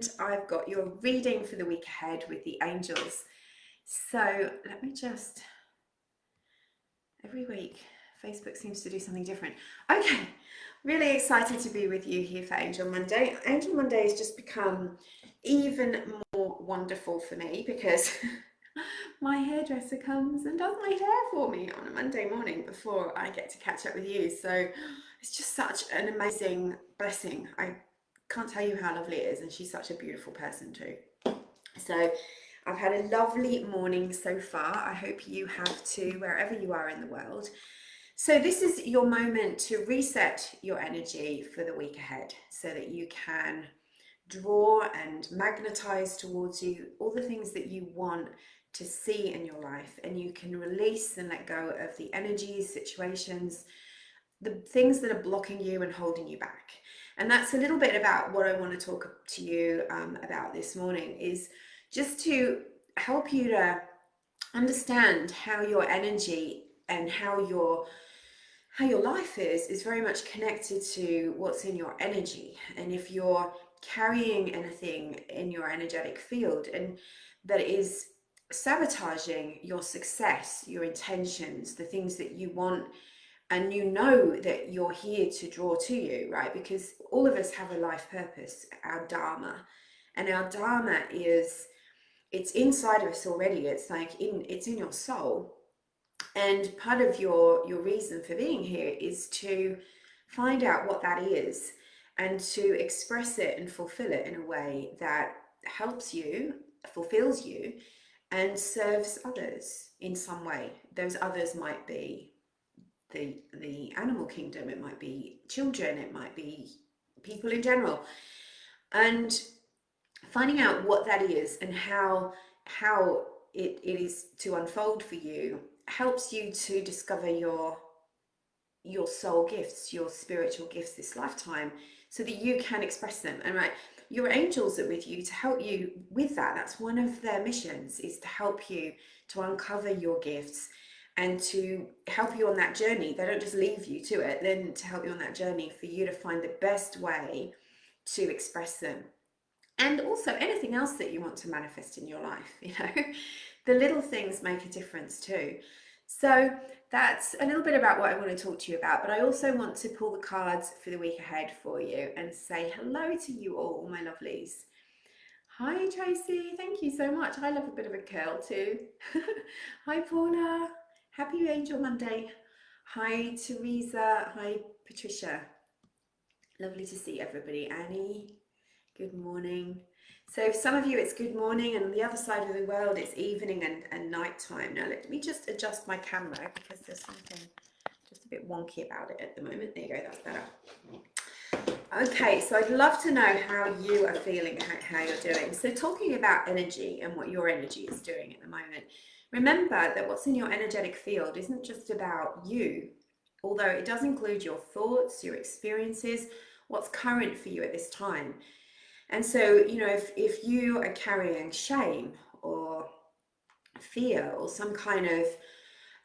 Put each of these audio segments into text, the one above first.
and I've got your reading for the week ahead with the angels. So let me just, every week Facebook seems to do something different. Okay, really excited to be with you here for Angel Monday. Angel Monday has just become even more wonderful for me because my hairdresser comes and does my hair for me on a Monday morning before I get to catch up with you. So it's just such an amazing blessing. I can't tell you how lovely it is, and she's such a beautiful person too. So I've had a lovely morning so far. I hope you have too, wherever you are in the world. So this is your moment to reset your energy for the week ahead so that you can draw and magnetize towards you all the things that you want to see in your life, and you can release and let go of the energies, situations, the things that are blocking you and holding you back. And that's a little bit about what I want to talk to you about this morning, is just to help you to understand how your energy and how your life is very much connected to what's in your energy. And if you're carrying anything in your energetic field and that is sabotaging your success, your intentions, the things that you want, and you know that you're here to draw to you, right? Because all of us have a life purpose, our dharma. And our dharma it's inside of us already. It's in your soul. And part of your reason for being here is to find out what that is and to express it and fulfill it in a way that helps you, fulfills you, and serves others in some way. Those others might be the animal kingdom, it might be children, it might be people in general. And finding out what that is and how it is to unfold for you helps you to discover your soul gifts, your spiritual gifts this lifetime, so that you can express them. And right, your angels are with you to help you with that. That's one of their missions, is to help you to uncover your gifts and to help you on that journey. They don't just leave you to it, then to help you on that journey for you to find the best way to express them. And also anything else that you want to manifest in your life, the little things make a difference too. So that's a little bit about what I want to talk to you about, but I also want to pull the cards for the week ahead for you and say hello to you all, my lovelies. Hi Tracy, thank you so much. I love a bit of a curl too. Hi Paula, happy Angel Monday. Hi Teresa, hi Patricia. Lovely to see everybody. Annie, good morning. So for some of you it's good morning, and on the other side of the world it's evening and night time. Now let me just adjust my camera because there's something just a bit wonky about it at the moment. There you go, that's better. Okay, so I'd love to know how you are feeling, how you're doing. So talking about energy and what your energy is doing at the moment, remember that what's in your energetic field isn't just about you, although it does include your thoughts, your experiences, what's current for you at this time. And so, if you are carrying shame or fear or some kind of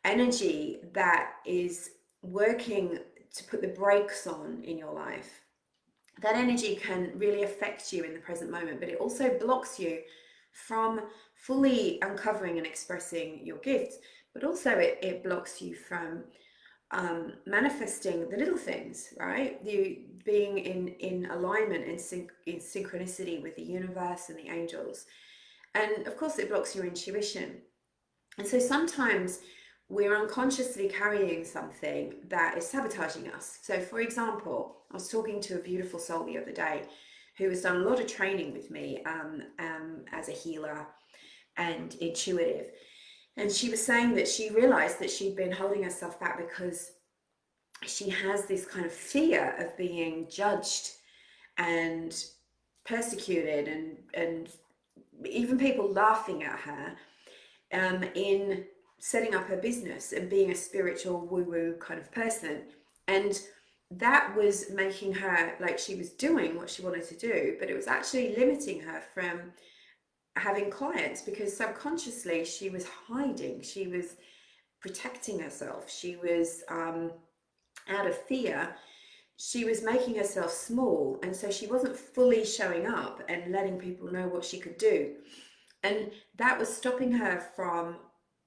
energy that is working to put the brakes on in your life, that energy can really affect you in the present moment, but it also blocks you from fully uncovering and expressing your gifts, but also it blocks you from manifesting the little things, right? You being in alignment and in synchronicity with the universe and the angels. And of course it blocks your intuition. And so sometimes we're unconsciously carrying something that is sabotaging us. So for example, I was talking to a beautiful soul the other day who has done a lot of training with me as a healer and intuitive. And she was saying that she realized that she'd been holding herself back because she has this kind of fear of being judged and persecuted and even people laughing at her in setting up her business and being a spiritual woo-woo kind of person. And that was making her, like, she was doing what she wanted to do, but it was actually limiting her from having clients, because subconsciously she was hiding, she was protecting herself, she was out of fear she was making herself small, and so she wasn't fully showing up and letting people know what she could do. And that was stopping her from,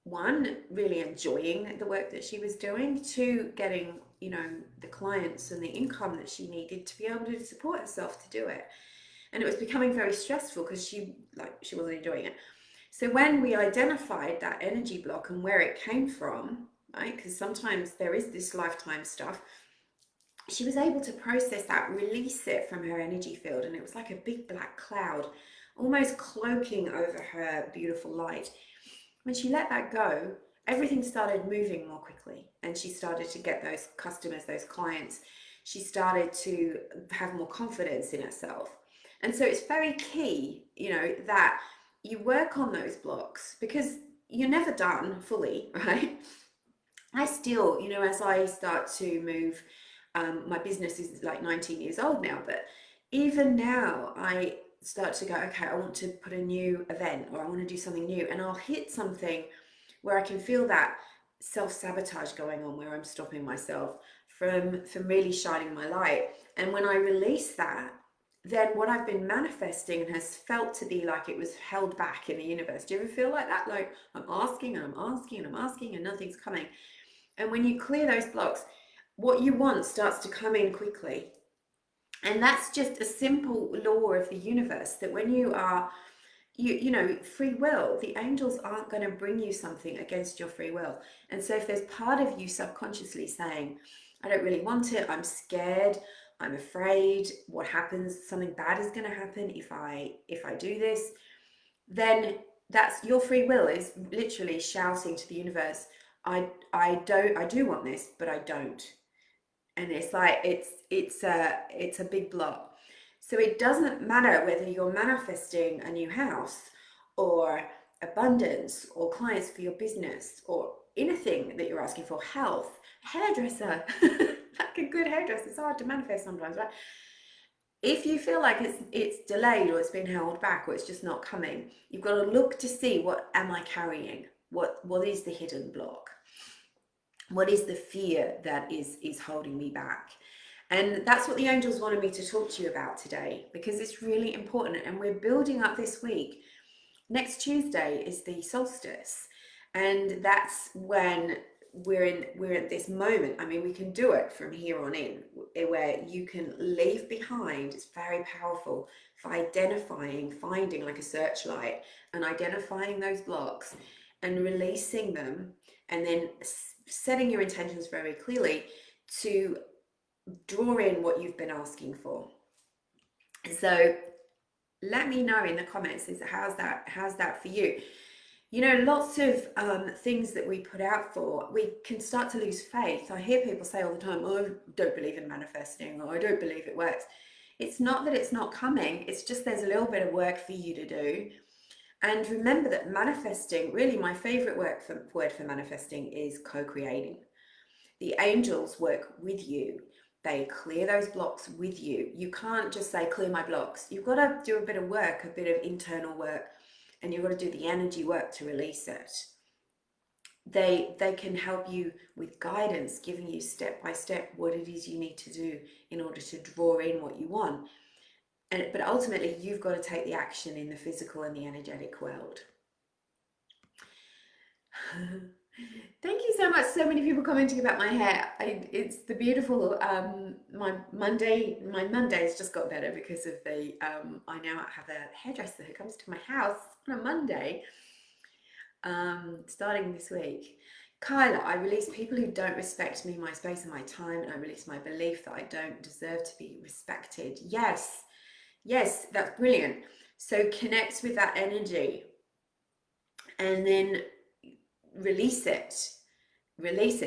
one, really enjoying the work that she was doing, two, getting, you know, the clients and the income that she needed to be able to support herself to do it. And it was becoming very stressful because she wasn't enjoying it. So when we identified that energy block and where it came from, right, because sometimes there is this lifetime stuff, she was able to process that, release it from her energy field, and it was like a big black cloud almost cloaking over her beautiful light. When she let that go, everything started moving more quickly, and she started to get those customers, those clients. She started to have more confidence in herself. And so it's very key, you know, that you work on those blocks, because you're never done fully, right? I still, you know, as I start to move, my business is like 19 years old now, but even now I start to go, okay, I want to put a new event, or I want to do something new, and I'll hit something where I can feel that self-sabotage going on, where I'm stopping myself from really shining my light. And when I release that, then what I've been manifesting and has felt to be like it was held back in the universe. Do you ever feel like that? Like I'm asking and I'm asking and I'm asking and nothing's coming. And when you clear those blocks, what you want starts to come in quickly. And that's just a simple law of the universe, that when you are, you know, free will, the angels aren't going to bring you something against your free will. And so if there's part of you subconsciously saying, I don't really want it, I'm scared, I'm afraid, what happens, something bad is going to happen if I do this, then that's your free will is literally shouting to the universe, I do want this, but I don't. And it's like it's a big block. So it doesn't matter whether you're manifesting a new house or abundance or clients for your business or anything that you're asking for, health, hairdresser. Like a good hairdresser, it's hard to manifest sometimes, right? If you feel like it's delayed or it's been held back or it's just not coming, you've got to look to see, what am I carrying? What is the hidden block? What is the fear that is holding me back? And that's what the angels wanted me to talk to you about today, because it's really important. And we're building up this week. Next Tuesday is the solstice, and that's when we're at this moment. I mean, we can do it from here on in, where you can leave behind. It's very powerful for identifying, finding like a searchlight and identifying those blocks and releasing them, and then setting your intentions very clearly to draw in what you've been asking for. So let me know in the comments, how's that for you? You know, lots of things that we put out for, we can start to lose faith. I hear people say all the time, oh, I don't believe in manifesting, or I don't believe it works. It's not that it's not coming, it's just there's a little bit of work for you to do. And remember that manifesting, really my favorite word for manifesting is co-creating. The angels work with you. They clear those blocks with you. You can't just say, clear my blocks. You've got to do a bit of work, a bit of internal work, and you've got to do the energy work to release it. They can help you with guidance, giving you step by step what it is you need to do in order to draw in what you want. But ultimately, you've got to take the action in the physical and the energetic world. Thank you so much. So many people commenting about my hair. It's the beautiful, my Monday's just got better because of the, I now have a hairdresser who comes to my house on a Monday, starting this week. Kyla, I release people who don't respect me, my space and my time, and I release my belief that I don't deserve to be respected. Yes, that's brilliant. So connect with that energy and then release it,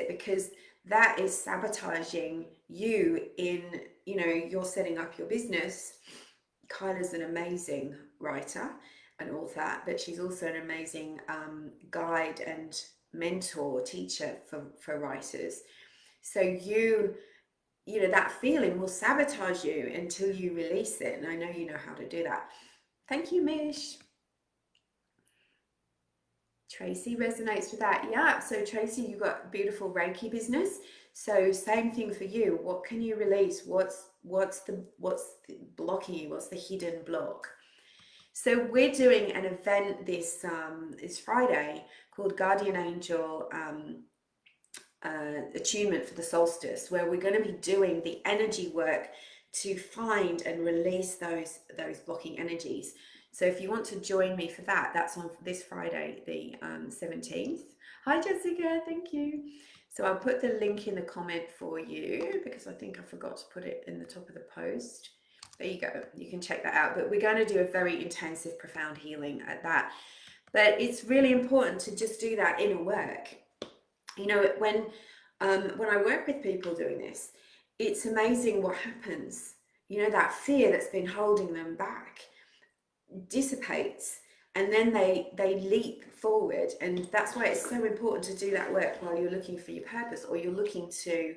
because that is sabotaging you in, you know, you're setting up your business. Kyla's an amazing writer and author, but she's also an amazing guide and mentor, teacher for writers. So you know, that feeling will sabotage you until you release it. And I know you know how to do that. Thank you, Mish. Tracy resonates with that. Yeah. So Tracy, you got beautiful Reiki business. So same thing for you. What can you release? What's the blocking you? What's the hidden block? So we're doing an event this Friday called Guardian Angel Attunement for the Solstice, where we're going to be doing the energy work to find and release those blocking energies. So if you want to join me for that, that's on this Friday, the 17th. Hi Jessica, thank you. So I'll put the link in the comment for you because I think I forgot to put it in the top of the post. There you go, you can check that out. But we're going to do a very intensive, profound healing at that. But it's really important to just do that inner work. You know, when I work with people doing this, it's amazing what happens. You know, that fear that's been holding them back dissipates, and then they leap forward. And that's why it's so important to do that work while you're looking for your purpose, or you're looking to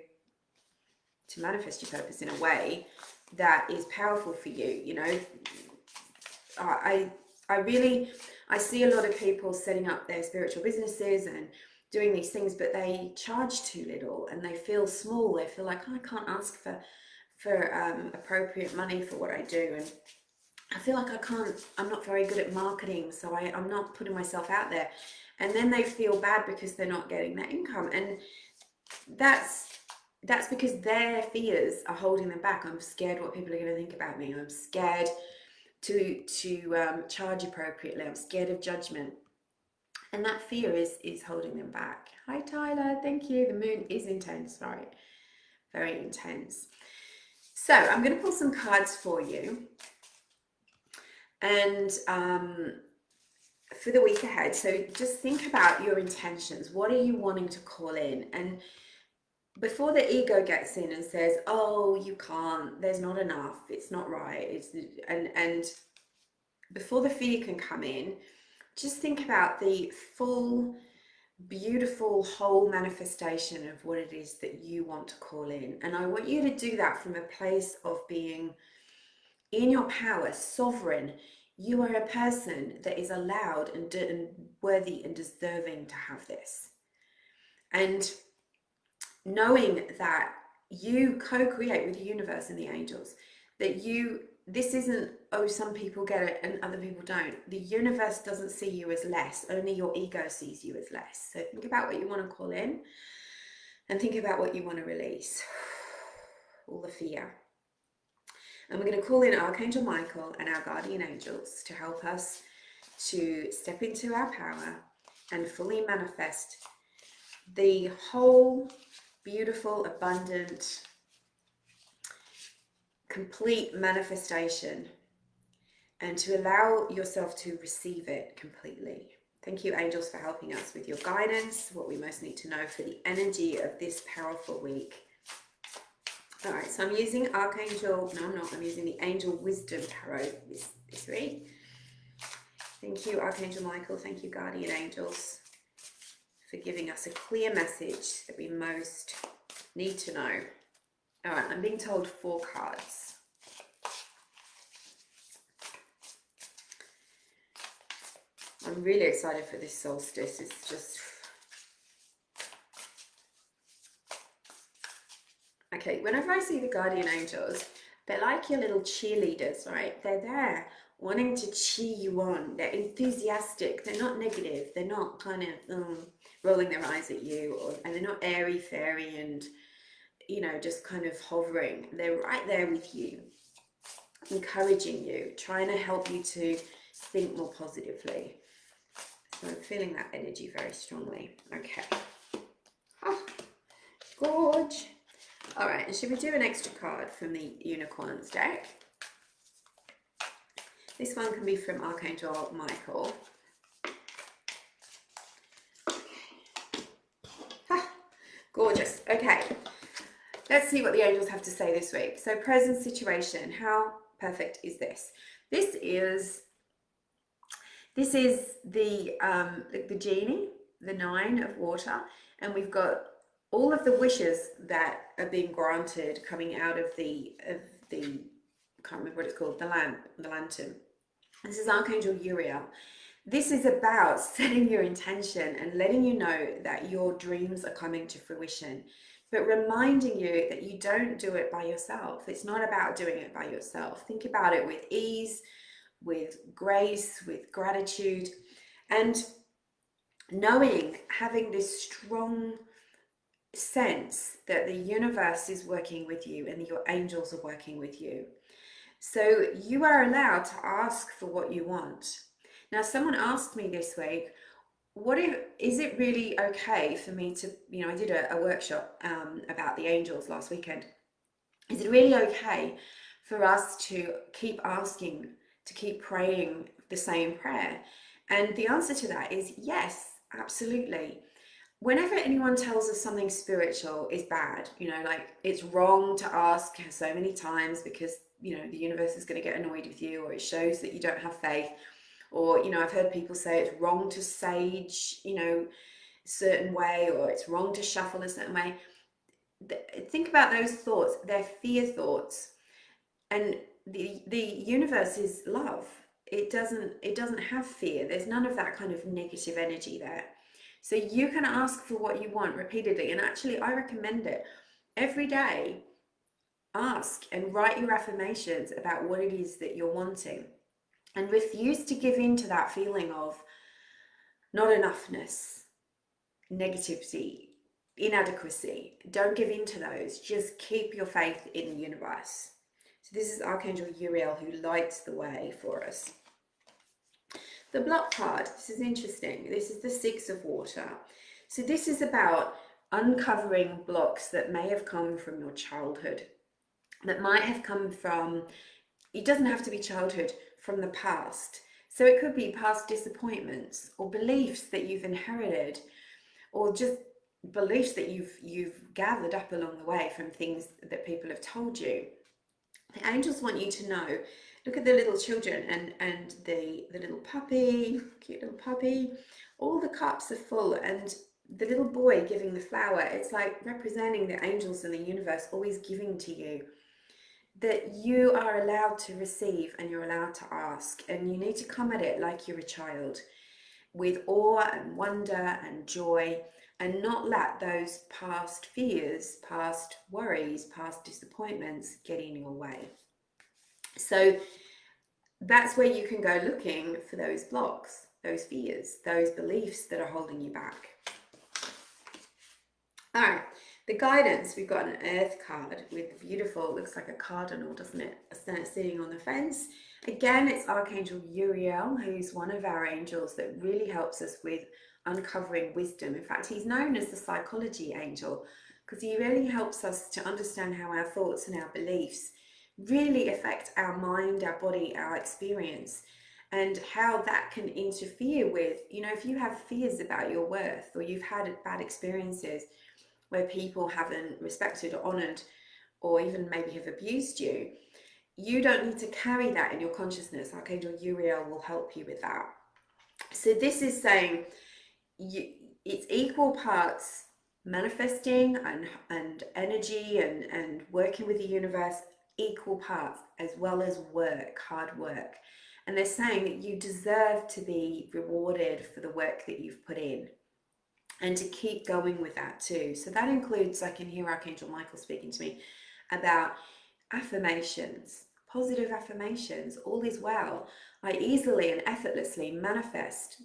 manifest your purpose in a way that is powerful for you. You know, I see a lot of people setting up their spiritual businesses and doing these things, but they charge too little and they feel small. They feel like, oh, I can't ask for appropriate money for what I do, and I feel like I'm not very good at marketing, so I'm not putting myself out there. And then they feel bad because they're not getting that income, and that's because their fears are holding them back. I'm scared what people are going to think about me. I'm scared to charge appropriately. I'm scared of judgment. And that fear is holding them back. Hi, Tyler. Thank you. The moon is intense, right? Very intense. So I'm going to pull some cards for you. And for the week ahead, so just think about your intentions. What are you wanting to call in? And before the ego gets in and says, oh, you can't, there's not enough, it's not right, and before the fear can come in, just think about the full, beautiful, whole manifestation of what it is that you want to call in. And I want you to do that from a place of being in your power, sovereign. You are a person that is allowed and worthy and deserving to have this. And knowing that you co-create with the universe and the angels, that this isn't, oh, some people get it and other people don't. The universe doesn't see you as less, only your ego sees you as less. So think about what you want to call in and think about what you want to release. All the fear. And we're going to call in Archangel Michael and our guardian angels to help us to step into our power and fully manifest the whole beautiful, abundant, complete manifestation, and to allow yourself to receive it completely. Thank you, angels, for helping us with your guidance, what we most need to know for the energy of this powerful week. All right, so I'm using Archangel, no, I'm not, I'm using the Angel Wisdom Tarot this week. Thank you, Archangel Michael. Thank you, Guardian Angels, for giving us a clear message that we most need to know. All right, I'm being told 4 cards. I'm really excited for this solstice. It's just... Okay, whenever I see the guardian angels, they're like your little cheerleaders, right? They're there wanting to cheer you on. They're enthusiastic. They're not negative. They're not kind of rolling their eyes at you, and they're not airy fairy and, you know, just kind of hovering. They're right there with you, encouraging you, trying to help you to think more positively. So I'm feeling that energy very strongly. Okay. Oh, gorge. All right, and should we do an extra card from the Unicorns deck? This one can be from Archangel Michael. Ah, gorgeous. Okay, let's see what the angels have to say this week. So present situation, how perfect is this? This is the genie, the 9 of water, and we've got all of the wishes that are being granted coming out of the I can't remember what it's called, the lantern. This is Archangel Uriel, This is about setting your intention and letting you know that your dreams are coming to fruition, but reminding you that you don't do it by yourself. It's not about doing it by yourself. Think about it with ease, with grace, with gratitude, and knowing, having this strong sense that the universe is working with you and your angels are working with you. So you are allowed to ask for what you want. Now, someone asked me this week, what if, is it really okay for me to, I did a workshop about the angels last weekend. Is it really okay for us to keep asking, to keep praying the same prayer? And the answer to that is yes, absolutely. Whenever anyone tells us something spiritual is bad, like it's wrong to ask so many times because, the universe is going to get annoyed with you, or it shows that you don't have faith, or, I've heard people say it's wrong to sage, a certain way, or it's wrong to shuffle a certain way. Think about those thoughts. They're fear thoughts. And the universe is love. It doesn't have fear. There's none of that kind of negative energy there. So you can ask for what you want repeatedly. And actually, I recommend it. Every day, ask and write your affirmations about what it is that you're wanting. And refuse to give in to that feeling of not enoughness, negativity, inadequacy. Don't give in to those. Just keep your faith in the universe. So this is Archangel Uriel, who lights the way for us. The block card, this is interesting. This is the Six of Water. So this is about uncovering blocks that may have come from your childhood, that might have come from, it doesn't have to be childhood, from the past. So it could be past disappointments or beliefs that you've inherited, or just beliefs that you've gathered up along the way from things that people have told you. The angels want you to know, look at the little children and the little puppy, cute little puppy, all the cups are full, and the little boy giving the flower, it's like representing the angels in the universe always giving to you, that you are allowed to receive and you're allowed to ask, and you need to come at it like you're a child, with awe and wonder and joy, and not let those past fears, past worries, past disappointments get in your way. So that's where you can go looking for those blocks, those fears, those beliefs that are holding you back. All right, the guidance, we've got an earth card with beautiful, looks like a cardinal, doesn't it? Sitting on the fence. Again, it's Archangel Uriel, who's one of our angels that really helps us with uncovering wisdom. In fact, he's known as the psychology angel because he really helps us to understand how our thoughts and our beliefs really affect our mind, our body, our experience, and how that can interfere with, if you have fears about your worth, or you've had bad experiences where people haven't respected or honored, or even maybe have abused you, you don't need to carry that in your consciousness. Archangel Uriel will help you with that. So this is saying it's equal parts manifesting and energy and working with the universe, equal parts, as well as work, hard work. And they're saying that you deserve to be rewarded for the work that you've put in, and to keep going with that too. So that includes, I can hear Archangel Michael speaking to me about affirmations, positive affirmations. All is well. I easily and effortlessly manifest.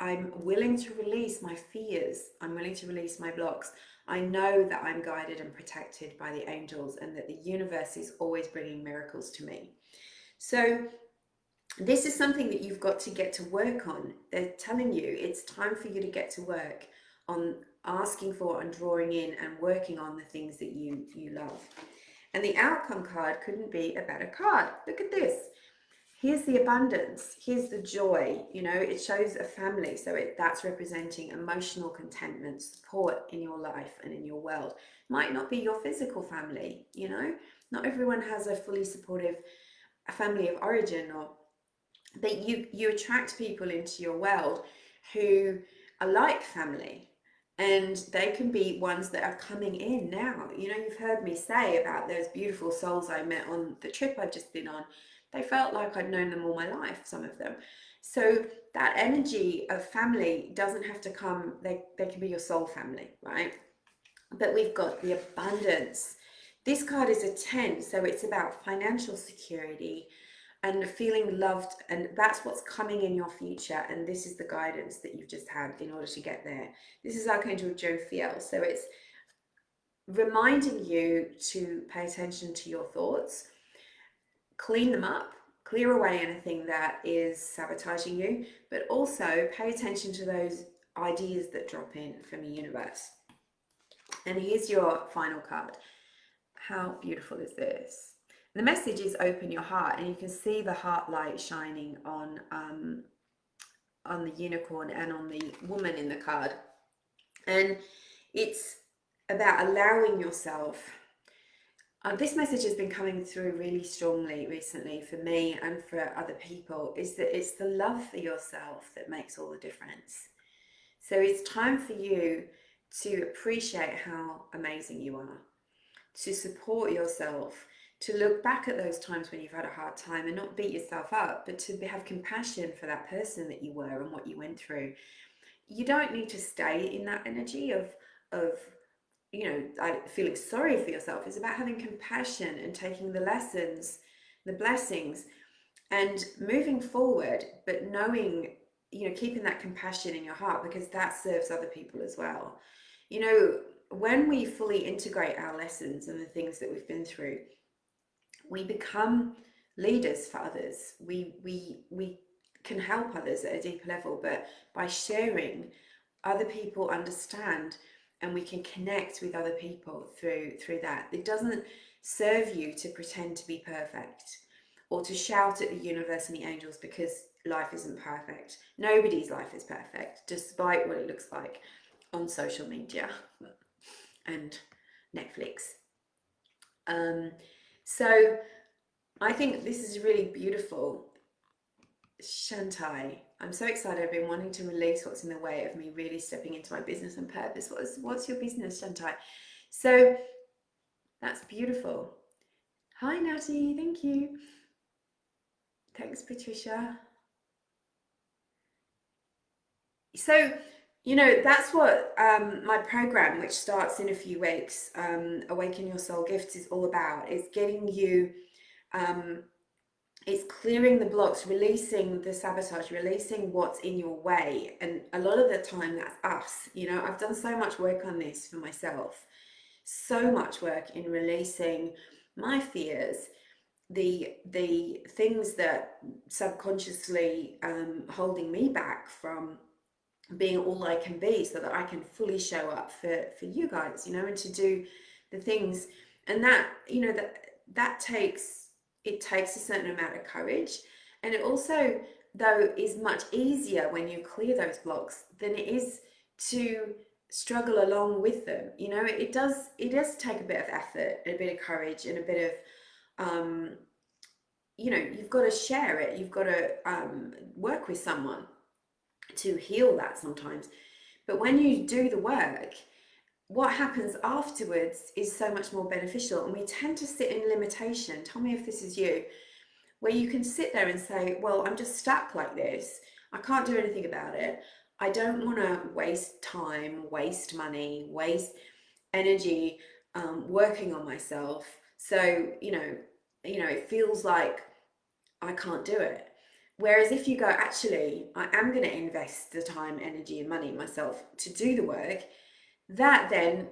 I'm willing to release my fears. I'm willing to release my blocks. I know that I'm guided and protected by the angels, and that the universe is always bringing miracles to me. So this is something that you've got to get to work on. They're telling you it's time for you to get to work on asking for and drawing in and working on the things that you love. And the outcome card couldn't be a better card. Look at this. Here's the abundance. Here's the joy. It shows a family. So that's representing emotional contentment, support in your life and in your world. Might not be your physical family, Not everyone has a fully supportive family of origin, but you attract people into your world who are like family, and they can be ones that are coming in now. You've heard me say about those beautiful souls I met on the trip I've just been on. They felt like I'd known them all my life, some of them. So that energy of family doesn't have to come, they can be your soul family, right? But we've got the abundance. This card is a 10, so it's about financial security and feeling loved, and that's what's coming in your future, and this is the guidance that you've just had in order to get there. This is Archangel Jophiel, so it's reminding you to pay attention to your thoughts, clean them up, clear away anything that is sabotaging you, but also pay attention to those ideas that drop in from the universe. And here's your final card. How beautiful is this? The message is open your heart, and you can see the heart light shining on the unicorn and on the woman in the card. And it's about allowing yourself. This message has been coming through really strongly recently for me and for other people, is that it's the love for yourself that makes all the difference. So it's time for you to appreciate how amazing you are, to support yourself, to look back at those times when you've had a hard time and not beat yourself up, but to have compassion for that person that you were and what you went through. You don't need to stay in that energy of feeling sorry for yourself. It's about having compassion and taking the lessons, the blessings, and moving forward, but knowing, keeping that compassion in your heart, because that serves other people as well. When we fully integrate our lessons and the things that we've been through, we become leaders for others. We can help others at a deeper level, but by sharing, other people understand, and we can connect with other people through that. It doesn't serve you to pretend to be perfect or to shout at the universe and the angels because life isn't perfect. Nobody's life is perfect, despite what it looks like on social media and Netflix. So I think this is really beautiful. Shantai, I'm so excited. I've been wanting to release what's in the way of me really stepping into my business and purpose. What's your business, Shantai? So that's beautiful. Hi, Natty. Thank you. Thanks, Patricia. So, that's what my program, which starts in a few weeks, Awaken Your Soul Gifts, is all about. It's getting you, it's clearing the blocks, releasing the sabotage, releasing what's in your way. And a lot of the time that's us. I've done so much work on this for myself, so much work in releasing my fears, the things that subconsciously holding me back from being all I can be, so that I can fully show up for you guys, and to do the things. And that, that takes a certain amount of courage. And it also, though, is much easier when you clear those blocks than it is to struggle along with them. It does take a bit of effort, a bit of courage, and a bit of you've got to share it, you've got to work with someone to heal that sometimes. But when you do the work, what happens afterwards is so much more beneficial. And we tend to sit in limitation. Tell me if this is you, where you can sit there and say, well, I'm just stuck like this. I can't do anything about it. I don't want to waste time, waste money, waste energy working on myself. So, it feels like I can't do it. Whereas if you go, actually, I am going to invest the time, energy, and money myself to do the work, that then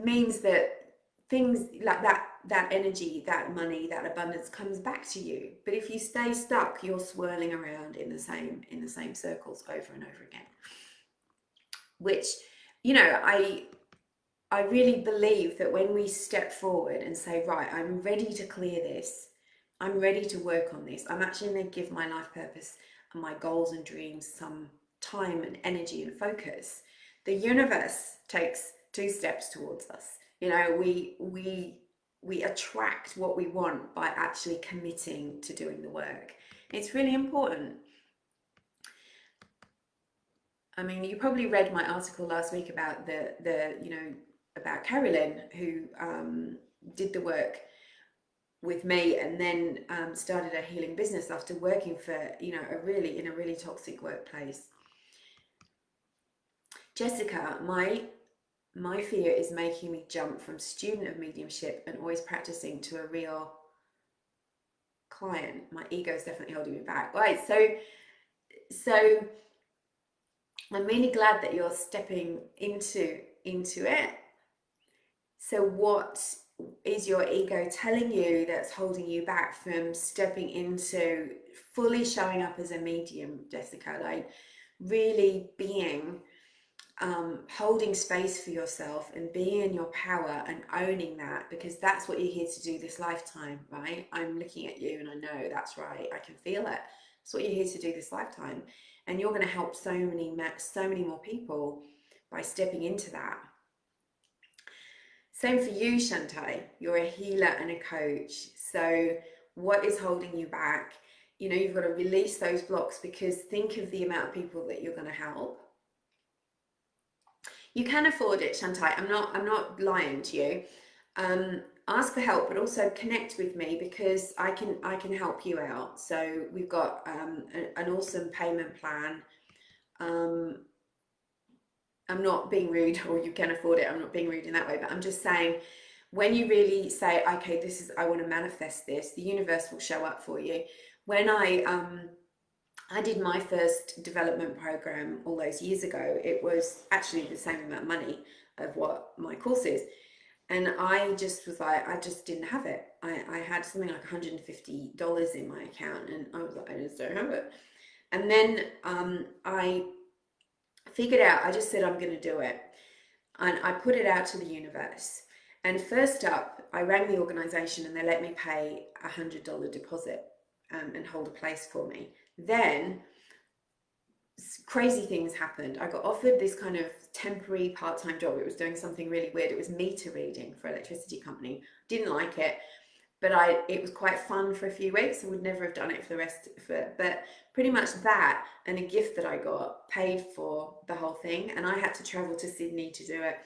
means that things like that energy, that money, that abundance comes back to you. But if you stay stuck, you're swirling around in the same circles over and over again. Which, I really believe that when we step forward and say, right, I'm ready to clear this, I'm ready to work on this, I'm actually going to give my life purpose and my goals and dreams some time and energy and focus, the universe takes 2 steps towards us. We attract what we want by actually committing to doing the work. It's really important. I mean, you probably read my article last week about about Carolyn, who did the work with me, and then started a healing business after working for, you know, in a really toxic workplace. Jessica, my fear is making me jump from student of mediumship and always practicing to a real client. My ego is definitely holding me back. Right, so I'm really glad that you're stepping into it. So what is your ego telling you that's holding you back from stepping into fully showing up as a medium, Jessica? Like really being holding space for yourself and being in your power and owning that, because that's what you're here to do this lifetime, right? I'm looking at you and I know that's right. I can feel it. That's what you're here to do this lifetime, and you're going to help so many more people by stepping into that. Same for you, Shantae. You're a healer and a coach. So what is holding you back? You know, you've got to release those blocks, because think of the amount of people that you're going to help. You can afford it, Shantae. I'm not lying to you. Ask for help, but also connect with me, because I can help you out. So we've got an awesome payment plan. I'm not being rude, or you can afford it. I'm not being rude in that way, but I'm just saying, when you really say, okay, I want to manifest this, the universe will show up for you. When I did my first development program all those years ago, it was actually the same amount of money of what my course is. And I just was like, I just didn't have it. I had something like $150 in my account, and I was like, I just don't have it. And then I figured out, I just said, I'm going to do it. And I put it out to the universe. And first up, I rang the organization and they let me pay $100 deposit and hold a place for me. Then crazy things happened. I got offered this kind of temporary part-time job. It was doing something really weird. It was meter reading for an electricity company. Didn't like it, but it was quite fun for a few weeks. I would never have done it for the rest of it. But pretty much that and a gift that I got paid for the whole thing. And I had to travel to Sydney to do it,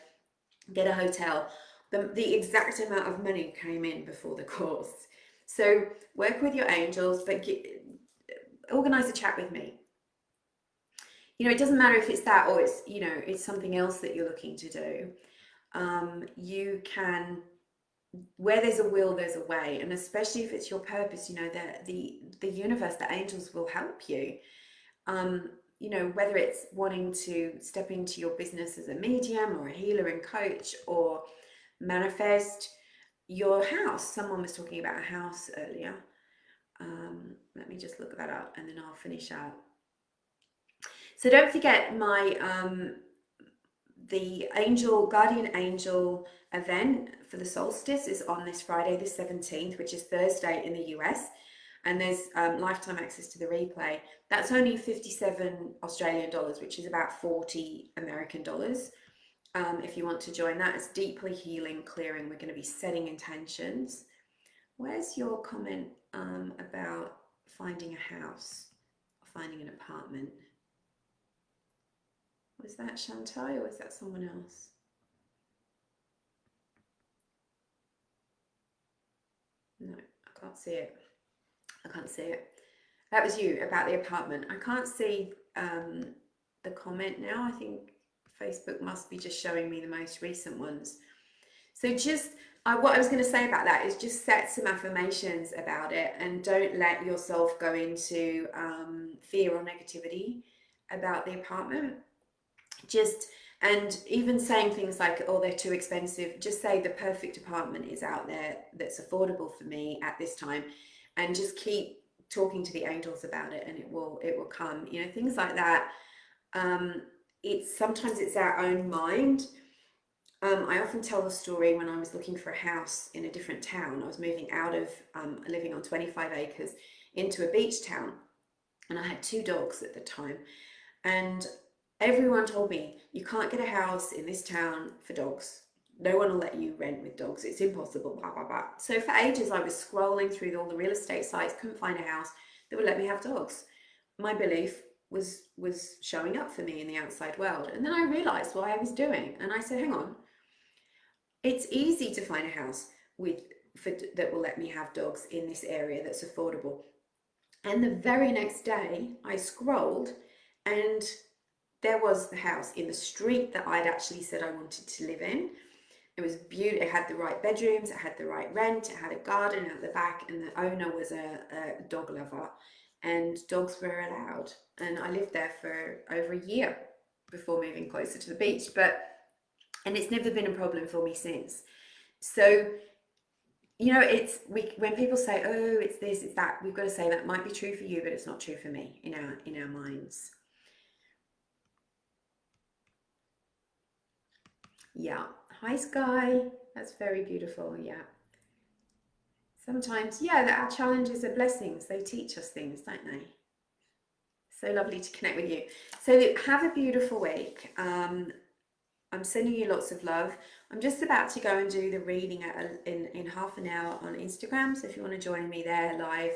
get a hotel. The exact amount of money came in before the course. So work with your angels, but organize a chat with me. You know, it doesn't matter if it's that or it's, you know, it's something else that you're looking to do. You can, where there's a will, there's a way. And especially if it's your purpose, you know, the universe, the angels will help you. You know, whether it's wanting to step into your business as a medium or a healer and coach, or manifest your house. Someone was talking about a house earlier. Let me just look that up and then I'll finish out. So don't forget my the Guardian Angel event for the solstice is on this Friday the 17th, which is Thursday in the US, and there's lifetime access to the replay. That's only 57 Australian dollars, which is about 40 American dollars. If you want to join that, it's deeply healing, clearing. We're going to be setting intentions. Where's your comment about finding a house or finding an apartment? Was that Shantae or was that someone else? No, I can't see it. I can't see it. That was you about the apartment. I can't see the comment now. I think Facebook must be just showing me the most recent ones. So just what I was going to say about that is just set some affirmations about it, and don't let yourself go into fear or negativity about the apartment. And even saying things like, oh, they're too expensive, just say the perfect apartment is out there that's affordable for me at this time, and just keep talking to the angels about it, and it will come, you know, things like that. Sometimes it's our own mind. I often tell the story when I was looking for a house in a different town. I was moving out of living on 25 acres into a beach town, and I had 2 dogs at the time, and everyone told me, you can't get a house in this town for dogs. No one will let you rent with dogs. It's impossible, blah, blah, blah. So for ages, I was scrolling through all the real estate sites, couldn't find a house that would let me have dogs. My belief was showing up for me in the outside world. And then I realized what I was doing. And I said, hang on, it's easy to find a house with that will let me have dogs in this area that's affordable. And the very next day I scrolled and there was the house in the street that I'd actually said I wanted to live in. It was beautiful. It had the right bedrooms, it had the right rent, it had a garden at the back, and the owner was a dog lover, and dogs were allowed. And I lived there for over a year before moving closer to the beach. And it's never been a problem for me since. So, you know, when people say, oh, it's this, it's that, we've got to say that might be true for you, but it's not true for me in our minds. Yeah. Hi, Sky. That's very beautiful. Yeah. Sometimes, yeah, our challenges are blessings. They teach us things, don't they? So lovely to connect with you. So have a beautiful week. I'm sending you lots of love. I'm just about to go and do the reading in half an hour on Instagram. So if you want to join me there live,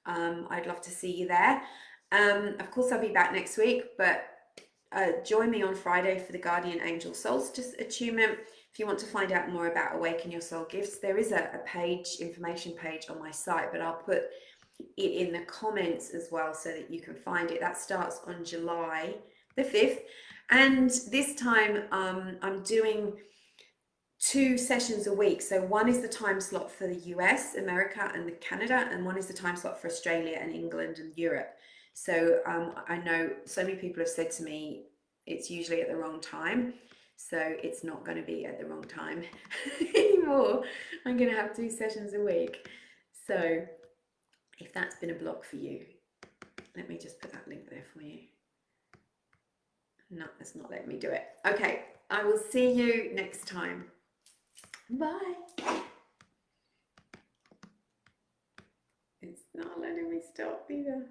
I'd love to see you there. Of course, I'll be back next week, but join me on Friday for the Guardian Angel Solstice Attunement. If you want to find out more about Awaken Your Soul Gifts, there is a information page on my site, but I'll put it in the comments as well so that you can find it. That starts on July the 5th. And this time I'm doing 2 sessions a week. So one is the time slot for the US, America, and Canada, and one is the time slot for Australia and England and Europe. So I know so many people have said to me it's usually at the wrong time. So it's not going to be at the wrong time anymore. I'm going to have 2 sessions a week. So if that's been a block for you, let me just put that link there for you. No, it's not letting me do it. Okay, I will see you next time. Bye. It's not letting me stop either.